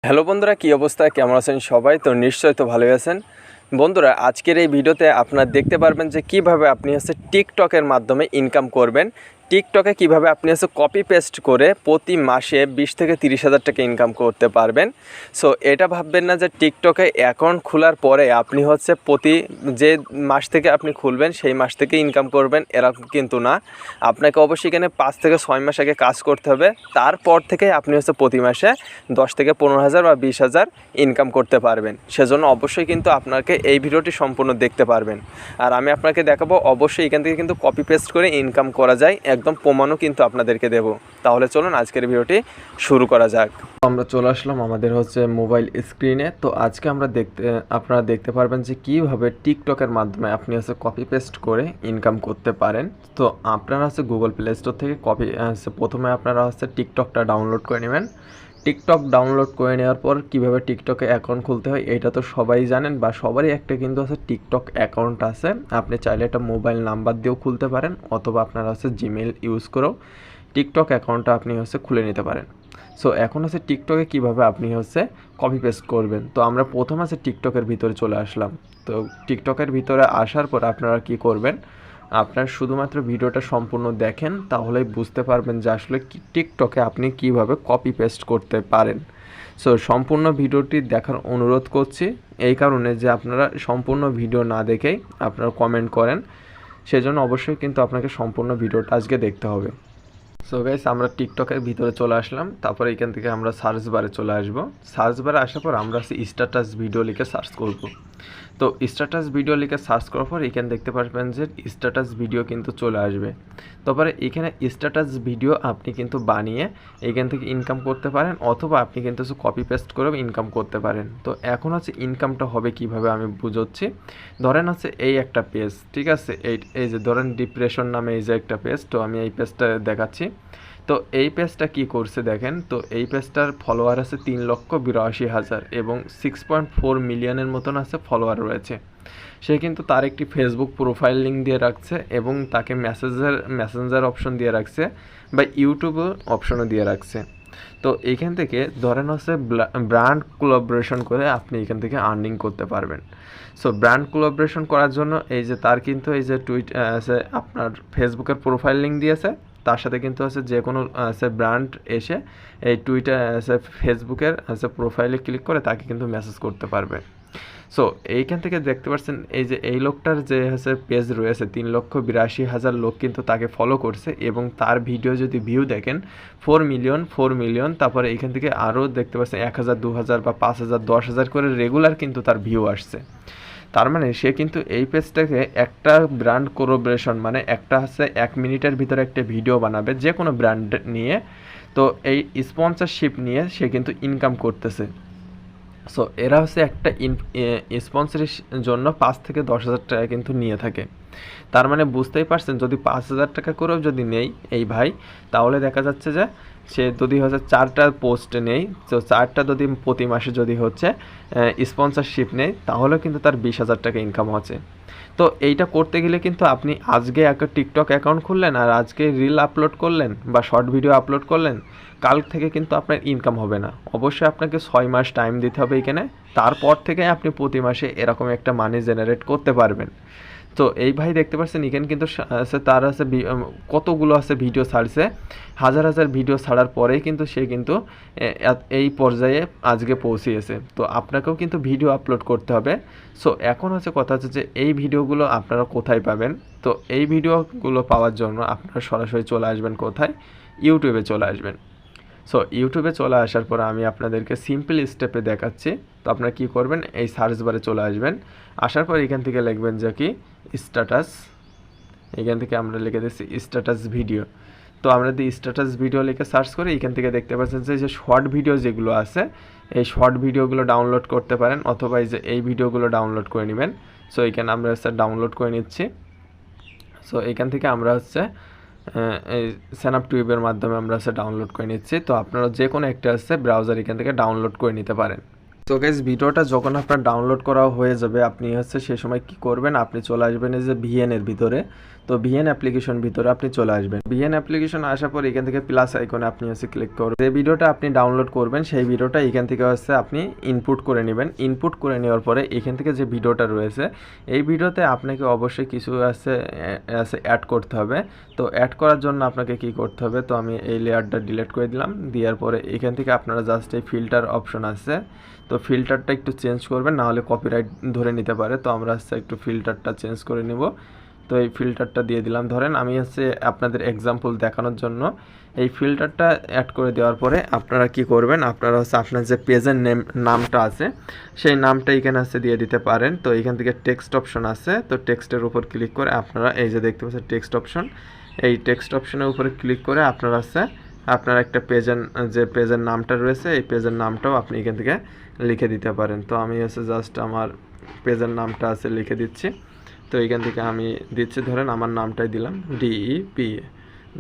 Hello বন্ধুরা, কী অবস্থা, কেমন আছেন সবাই? তো নিশ্চয়ই তো ভালোই আছেন। বন্ধুরা, আজকের এই ভিডিওতে আপনারা দেখতে পারবেন যে কিভাবে আপনি টিকটকের মাধ্যমে ইনকাম করবেন। টিকটকে কিভাবে আপনি কপি পেস্ট করে প্রতি মাসে 20 থেকে 30,000 টাকা ইনকাম করতে পারবেন। সো এটা ভাববেন না যে টিকটকে অ্যাকাউন্ট খোলার পরে আপনি প্রতি যে মাস থেকে আপনি খুলবেন সেই মাস থেকে ইনকাম করবেন, এরকম কিন্তু না। আপনাকে অবশ্যই এখানে 5 থেকে 6 মাস আগে কাজ করতে হবে। তারপর থেকে আপনি প্রতি মাসে 10 থেকে 15,000 বা 20,000 ইনকাম করতে পারবেন। সেজন্য অবশ্যই কিন্তু আপনাকে এই ভিডিওটি সম্পূর্ণ দেখতে পারবেন। আর আমি আপনাকে দেখাবো অবশ্যই এখান থেকে কিন্তু কপি পেস্ট করে ইনকাম করা যায়, একদম প্রমাণও কিন্তু আপনাদেরকে দেব। তাহলে চলুন আজকের ভিডিওটি শুরু করা যাক। আমরা চলে আসলাম আমাদের মোবাইল স্ক্রিনে। তো আজকে আপনারা দেখতে পারবেন যে কীভাবে টিকটকের মাধ্যমে আপনি কপি পেস্ট করে ইনকাম করতে পারেন। তো আপনারা গুগল প্লে স্টোর থেকে প্রথমে আপনারা টিকটকটা ডাউনলোড করে নেবেন। টিকটক ডাউনলোড করে নেওয়ার পর কীভাবে টিকটকে অ্যাকাউন্ট খুলতে হয় এটা তো সবাই জানেন, বা সবারই একটা কিন্তু টিকটক অ্যাকাউন্ট আছে। আপনি চাইলে একটা মোবাইল নাম্বার দিয়েও খুলতে পারেন, অথবা আপনারা জিমেল ইউজ করেও টিকটক অ্যাকাউন্টটা আপনি খুলে নিতে পারেন। সো এখন টিকটকে কীভাবে আপনি কপি পেস্ট করবেন। তো আমরা প্রথম টিকটকের ভিতরে চলে আসলাম। তো টিকটকের ভিতরে আসার পর আপনারা কি করবেন, আপনার শুধুমাত্র ভিডিওটা সম্পূর্ণ দেখেন, তাহলেই বুঝতে পারবেন যে আসলে টিকটকে আপনি কিভাবে কপি পেস্ট করতে পারেন। সো সম্পূর্ণ ভিডিওটি দেখার অনুরোধ করছি, এই কারণে যে আপনারা সম্পূর্ণ ভিডিও না দেখেই আপনারা কমেন্ট করেন, সেজন্য অবশ্যই কিন্তু আপনাকে সম্পূর্ণ ভিডিওটা আজকে দেখতে হবে। সো গাইস, আমরা টিকটকের ভিতরে চলে আসলাম। তারপরে এখান থেকে আমরা সার্চ বারে চলে আসব। সার্চ বারে আসার পর আমরা স্ট্যাটাস ভিডিও লিখে সার্চ করব। তো স্ট্যাটাস ভিডিও লিখে সার্চ করার পর এখানে দেখতে পারবেন যে স্ট্যাটাস ভিডিও কিন্তু চলে আসবে। তারপরে এখানে স্ট্যাটাস ভিডিও আপনি কিন্তু বানিয়ে এখান থেকে ইনকাম করতে পারেন, অথবা আপনি কিন্তু কপি পেস্ট করেও ইনকাম করতে পারেন। তো এখন ইনকামটা হবে কিভাবে আমি বুঝাচ্ছি। ধরেন এই একটা পেজ, ঠিক আছে, এই যে ধরেন ডিপ্রেশন নামে এই যে একটা পেজ। তো আমি এই পেজটা দেখাচ্ছি। তো এই পেজটা কি করছে দেখেন। তো এই পেজটার ফলোয়ার আছে 3,82,000 এবং 6.4 মিলিয়নের মতন ফলোয়ার রয়েছে। সে কিন্তু তার একটি ফেসবুক প্রোফাইল লিঙ্ক দিয়ে রাখছে, এবং তাকে মেসেঞ্জার অপশন দিয়ে রাখছে, বা ইউটিউব অপশনও দিয়ে রাখছে। তো এইখান থেকে ধরেন ব্র্যান্ড কোলাবোরেশন করে আপনি এখান থেকে আর্নিং করতে পারবেন। সো ব্র্যান্ড কোলাবোরেশন করার জন্য এই যে তার কিন্তু এই যে আপনার ফেসবুকের প্রোফাইল লিঙ্ক দিয়েছে, তার সাথে কিন্তু যে কোনো ব্র্যান্ড এসে এই ফেসবুকের প্রোফাইলে ক্লিক করে তাকে কিন্তু মেসেজ করতে পারবে। সো এইখান থেকে দেখতে পাচ্ছেন এই যে এই লোকটার যে পেজ রয়েছে 3,82,000 লোক কিন্তু তাকে ফলো করছে, এবং তার ভিডিও যদি ভিউ দেখেন 4 মিলিয়ন। তারপরে এইখান থেকে আরও দেখতে পাচ্ছেন 1,000, 2,000 বা 5,000, 10,000 করে রেগুলার কিন্তু তার ভিউ আসছে। তার মানে সে কিন্তু এই পেজটাকে একটা ব্র্যান্ড কোলাবোরেশন, মানে একটা 1 মিনিটের ভিতরে একটা ভিডিও বানাবে যে কোনো ব্র্যান্ড নিয়ে। তো এই স্পন্সরশিপ নিয়ে সে কিন্তু ইনকাম করতেছে। সো এরা একটা স্পন্সরের জন্য 5 থেকে 10,000 টাকা কিন্তু নিয়ে থাকে। তার মানে বুঝতেই পারছেন, যদি 5,000 টাকা করেও যদি নেই এই ভাই, তাহলে দেখা যাচ্ছে যে সে যদি 4টা পোস্ট নেই, তো 4টা যদি প্রতি মাসে যদি স্পন্সরশিপ নেই, তাহলেও কিন্তু তার 20,000 টাকা ইনকাম হচ্ছে। তো এইটা করতে গেলে কিন্তু আপনি আজকে একটা টিকটক অ্যাকাউন্ট খুললেন, আর আজকে রিল আপলোড করলেন বা শর্ট ভিডিও আপলোড করলেন, কাল থেকে কিন্তু আপনার ইনকাম হবে না। অবশ্যই আপনাকে 6 মাস টাইম দিতে হবে এখানে। তারপর থেকে আপনি প্রতি মাসে এরকম একটা মানি জেনারেট করতে পারবেন। তো এই ভাই দেখতে পাচ্ছেন এখানে কিন্তু তার কতগুলো ভিডিও ছাড়ছে, হাজার হাজার ভিডিও ছাড়ার পরেই কিন্তু সে কিন্তু এই পর্যায়ে আজকে পৌঁছিয়েছে। তো আপনাকেও কিন্তু ভিডিও আপলোড করতে হবে। সো এখন কথা হচ্ছে যে এই ভিডিওগুলো আপনারা কোথায় পাবেন। তো এই ভিডিওগুলো পাওয়ার জন্য আপনারা সরাসরি চলে আসবেন কোথায়, ইউটিউবে চলে আসবেন। সো ইউটিউবে চলে আসার পর আমি আপনাদেরকে সিম্পল স্টেপে দেখাচ্ছি। তো আপনারা কী করবেন, এই সার্চ বারে চলে আসবেন। আসার পর এখান থেকে লিখবেন যে কি স্ট্যাটাস, এখান থেকে আমরা লিখে দিচ্ছি স্ট্যাটাস ভিডিও। তো আমরা যদি স্ট্যাটাস ভিডিও লিখে সার্চ করি, এখান থেকে দেখতে পাচ্ছেন যে শর্ট ভিডিও যেগুলো আছে, এই শর্ট ভিডিওগুলো ডাউনলোড করতে পারেন, অথবা এই ভিডিওগুলো ডাউনলোড করে নেবেন। সো এখানে আমরা ডাউনলোড করে নিচ্ছি। সো এখান থেকে আমরা এই স্যানাপ টিউবের মাধ্যমে আমরা ডাউনলোড করে নিচ্ছি। তো আপনারা যে কোনো একটা ব্রাউজার এখান থেকে ডাউনলোড করে নিতে পারেন। তো গাইস ভিডিওটা যখন আপনার ডাউনলোড করা হয়ে যাবে আপনি হচ্ছে সেই সময় কি করবেন, আপনি চলে আসবেন এই যে ভিএন এর ভিতরে। তো ভিএন অ্যাপ্লিকেশন ভিতরে আপনি চলে আসবেন। ভিএন অ্যাপ্লিকেশন আসার পর এখান থেকে প্লাস আইকনে আপনি হচ্ছে ক্লিক করবেন। যে ভিডিওটা আপনি ডাউনলোড করবেন সেই ভিডিওটা এখান থেকে হচ্ছে আপনি ইনপুট করে নেবেন। ইনপুট করে নেওয়ার পরে এখান থেকে যে ভিডিওটা রয়েছে এই ভিডিওতে আপনাকে অবশ্যই কিছু আছে অ্যাড করতে হবে। তো অ্যাড করার জন্য আপনাকে কি করতে হবে, তো আমি এই লেয়ারটা ডিলিট করে দিলাম। দেওয়ার পরে এখান থেকে আপনারা জাস্ট এই ফিল্টার অপশন আছে, তো ফিল্টারটা একটু চেঞ্জ করবেন, না হলে কপিরাইট ধরে নিতে পারে। তো আমরা হচ্ছে একটু ফিল্টারটা চেঞ্জ করে নেব। তো এই ফিল্টারটা দিয়ে দিলাম। ধরেন আমি হচ্ছে আপনাদের এক্সাম্পল দেখানোর জন্য এই ফিল্টারটা অ্যাড করে দেওয়ার পরে আপনারা কি করবেন, আপনারা হচ্ছে আপনার যে পেজের নামটা আছে সেই নামটা এখানে হচ্ছে দিয়ে দিতে পারেন। তো এখান থেকে টেক্সট অপশন আছে, তো টেক্সটের উপর ক্লিক করে আপনারা এই যে দেখতে পাচ্ছেন টেক্সট অপশন, এই টেক্সট অপশনের উপরে ক্লিক করে আপনারা হচ্ছে আপনার একটা পেজের নামটা রয়েছে এই পেজের নামটাও আপনি এখান থেকে লিখে দিতে পারেন। তো আমি হচ্ছে জাস্ট আমার পেজের নামটা আছে লিখে দিচ্ছি। তো এখান থেকে আমি দিচ্ছি, ধরেন আমার নামটাই দিলাম DEPA,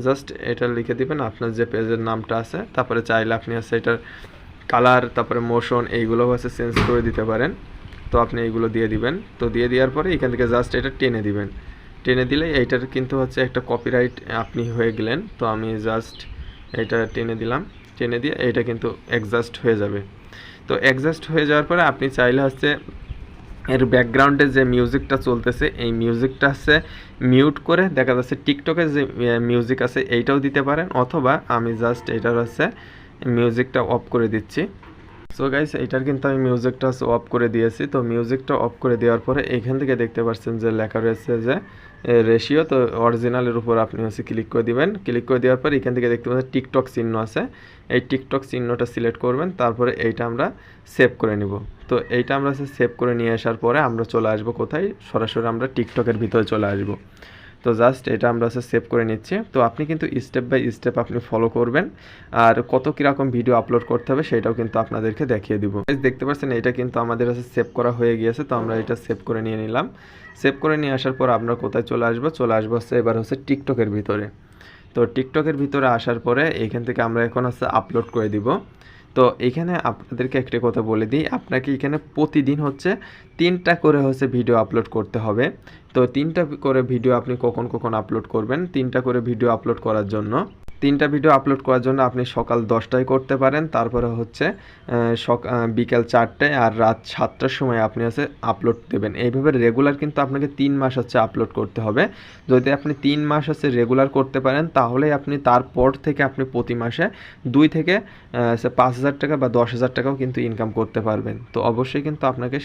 জাস্ট এটা লিখে দিবেন আপনার যে পেজের নামটা আছে। তারপরে চাইলে আপনি হচ্ছে এটার কালার তারপরে মোশন এইগুলো হচ্ছে চেঞ্জ করে দিতে পারেন। তো আপনি এইগুলো দিয়ে দিবেন। তো দিয়ে দেওয়ার পরে এখান থেকে জাস্ট এটা টেনে দিবেন। টেনে দিলে এইটার কিন্তু হচ্ছে একটা কপিরাইট আপনি হয়ে গেলেন। তো আমি জাস্ট এটা টেনে দিলাম, টেনে দিয়ে এইটা কিন্তু অ্যাডজাস্ট হয়ে যাবে। তো অ্যাডজাস্ট হয়ে যাওয়ার পরে আপনি চাইলে হচ্ছে এর ব্যাকগ্রাউন্ডে যে মিউজিকটা চলতেছে এই মিউজিকটা হচ্ছে মিউট করে দেখা যাচ্ছে টিকটকের যে মিউজিক আছে এইটাও দিতে পারেন, অথবা আমি জাস্ট এটার হচ্ছে মিউজিকটা অফ করে দিচ্ছি। সো গাইস এটার কিন্তু আমি মিউজিকটা অফ করে দিয়েছি। তো মিউজিকটা অফ করে দেওয়ার পরে এইখান থেকে দেখতে পাচ্ছেন যে লেখা রয়েছে যে রেশিও, তো অরিজিনালের উপর আপনি হচ্ছে ক্লিক করে দিবেন। ক্লিক করে দেওয়ার পর এখান থেকে দেখতে পাচ্ছেন টিকটক চিহ্ন আছে, এই টিকটক চিহ্নটা সিলেক্ট করবেন। তারপরে এইটা আমরা সেভ করে নিব। তো এইটা আমরা সেভ করে নিয়ে আসার পরে আমরা চলে আসবো কোথায়, সরাসরি আমরা টিকটকের ভিতরে চলে আসবো। তো জাস্ট এটা আমরা সেভ করে নিচ্ছি। তো আপনি কিন্তু স্টেপ বাই স্টেপ আপনি ফলো করবেন, আর কত কীরকম ভিডিও আপলোড করতে হবে সেটাও কিন্তু আপনাদেরকে দেখিয়ে দিব। দেখতে পাচ্ছেন এটা কিন্তু আমাদের সেভ করা হয়ে গিয়েছে। তো আমরা এটা সেভ করে নিয়ে নিলাম। সেভ করে নিয়ে আসার পর আমরা কোথায় চলে আসবো হচ্ছে এবার হচ্ছে টিকটকের ভিতরে। তো টিকটকের ভিতরে আসার পরে এইখান থেকে আমরা এখন আপলোড করে দিব। তো এখানে আপনাদেরকে একটা কথা বলে দিই, আপনাকে এখানে প্রতিদিন হচ্ছে 3টা করে ভিডিও আপলোড করতে হবে। তো 3টা করে ভিডিও আপনি কখন কখন আপলোড করবেন, 3টা করে ভিডিও আপলোড করার জন্য 3টা ভিডিও আপলোড করার জন্য আপনি সকাল 10টায় করতে পারেন, তারপরে হচ্ছে বিকাল 4টায় আর রাত 7টার সময় আপনি আপলোড দেবেন। এইভাবে রেগুলার কিন্তু আপনাকে 3 মাস আপলোড করতে হবে। যদি আপনি 3 মাস রেগুলার করতে পারেন তাহলে আপনি তারপর থেকে আপনি প্রতি মাসে 2 থেকে 5,000 টাকা বা 10,000 টাকাও কিন্তু ইনকাম করতে পারবেন। তো অবশ্যই কিন্তু আপনাকে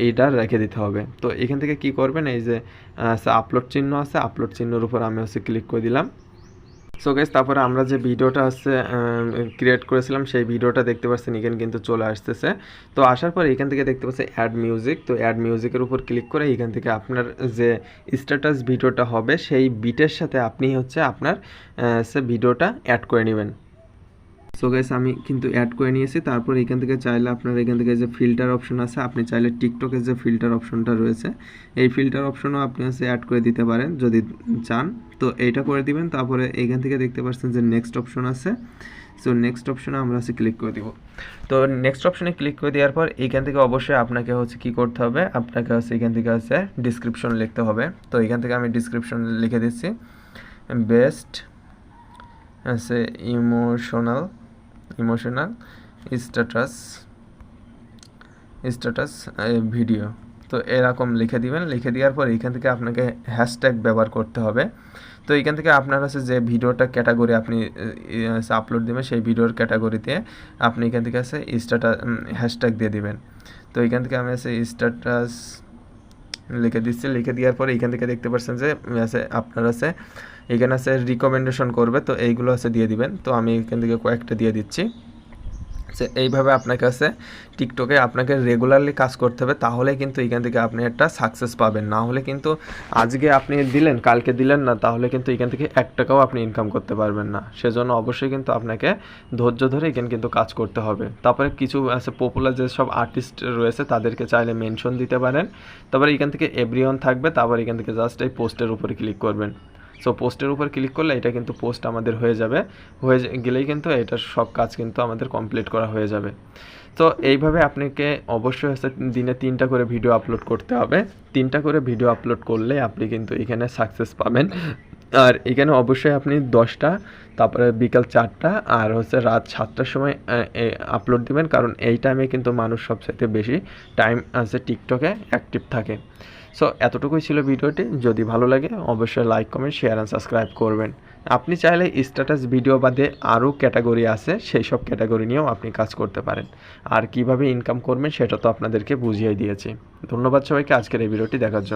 এইটা রেখে দিতে হবে। তো এখান থেকে কি করবেন, এই যে আপলোড চিহ্ন আছে, আপলোড চিহ্নের উপর আমি ক্লিক করে দিলাম। সো গাইস তারপরে আমরা যে ভিডিওটা ক্রিয়েট করেছিলাম সেই ভিডিওটা দেখতে পাচ্ছেন এখানে কিন্তু চলে আসতেছে। তো আসার পর এখান থেকে দেখতে পাচ্ছেন অ্যাড মিউজিক। তো অ্যাড মিউজিকের উপর ক্লিক করে এখান থেকে আপনার যে স্ট্যাটাস ভিডিওটা হবে সেই বিটের সাথে আপনি আপনার ভিডিওটা অ্যাড করে নেবেন। সো গাইস আমি কিন্তু অ্যাড করে নিয়েছি। তারপর এখান থেকে চাইলে আপনার এখান থেকে যে ফিল্টার অপশন আছে, আপনি চাইলে টিকটকের যে ফিল্টার অপশনটা রয়েছে এই ফিল্টার অপশনও আপনি অ্যাড করে দিতে পারেন যদি চান। তো এইটা করে দিবেন। তারপরে এখান থেকে দেখতে পাচ্ছেন যে নেক্সট অপশন আছে। সো নেক্সট অপশনে আমরা ক্লিক করে দিব। তো নেক্সট অপশনে ক্লিক করে দেওয়ার পর এখান থেকে অবশ্যই আপনাকে কি করতে হবে, আপনাকে এখান থেকে ডিসক্রিপশন লিখতে হবে। তো এখান থেকে আমি ডিসক্রিপশন লিখে দিচ্ছি, বেস্ট ইমোশনাল স্ট্যাটাস ভিডিও। তো এরকম লিখে দিবেন। লিখে দেওয়ার পর এখান থেকে আপনাকে হ্যাশট্যাগ ব্যবহার করতে হবে। তো এখান থেকে আপনার যে ভিডিওটা ক্যাটাগরি আপনি আপলোড দেবেন সেই ভিডিওর ক্যাটাগরিতে আপনি এখান থেকে স্ট্যাটাস হ্যাশট্যাগ দিয়ে দিবেন। তো এখান থেকে আমি স্ট্যাটাস লিখে দিচ্ছি। লিখে দেওয়ার পরে এখান থেকে দেখতে পাচ্ছেন যে আপনার এখানে রিকমেন্ডেশন করবে, তো এইগুলো দিয়ে দিবেন। তো আমি এখান থেকে কয়েকটা দিয়ে দিচ্ছি। এইভাবে আপনার কাছে টিকটকে আপনাকে রেগুলারলি কাজ করতে হবে, তাহলে কিন্তু এখান থেকে আপনি একটা সাকসেস পাবেন। না হলে কিন্তু আজকে আপনি দিলেন কালকে দিলেন না, তাহলে কিন্তু এখান থেকে 1 টাকাও আপনি ইনকাম করতে পারবেন না। সেজন্য অবশ্যই কিন্তু আপনাকে ধৈর্য ধরে এখানে কিন্তু কাজ করতে হবে। তারপরে কিছু পপুলার যেসব আর্টিস্ট রয়েছে তাদেরকে চাইলে মেনশন দিতে পারেন। তারপরে এখান থেকে এভরিওয়ান থাকবে। তারপর এখান থেকে জাস্ট এই পোস্টের উপরে ক্লিক করবেন। সো পোস্টের উপর ক্লিক করলে এটা কিন্তু পোস্ট আমাদের হয়ে যাবে, গেলেই কিন্তু এটার সব কাজ কিন্তু আমাদের কমপ্লিট করা হয়ে যাবে। তো এইভাবে আপনাকে অবশ্যই হচ্ছে দিনে 3টা করে ভিডিও আপলোড করতে হবে। 3টা করে ভিডিও আপলোড করলে আপনি কিন্তু এখানে সাকসেস পাবেন। আর এখানে অবশ্যই আপনি 10টা, তারপরে বিকাল 4টা আর হচ্ছে রাত 7টার সময় আপলোড দিবেন, কারণ এই টাইমে কিন্তু মানুষ সবচাইতে বেশি টাইম আছে টিকটকে অ্যাক্টিভ থাকে। সো এতটুকুই ছিল ভিডিওটি। যদি ভালো লাগে অবশ্যই like, comment, share and subscribe করবেন। আপনি চাইলে স্ট্যাটাস ভিডিও বাদে আরও ক্যাটাগরি আছে, সেই সব ক্যাটাগরি নিয়েও আপনি কাজ করতে পারেন। আর কিভাবে ইনকাম করবেন সেটা তো আপনাদেরকে বুঝিয়ে দিয়েছি। ধন্যবাদ সবাইকে আজকের এই ভিডিওটি দেখার জন্য।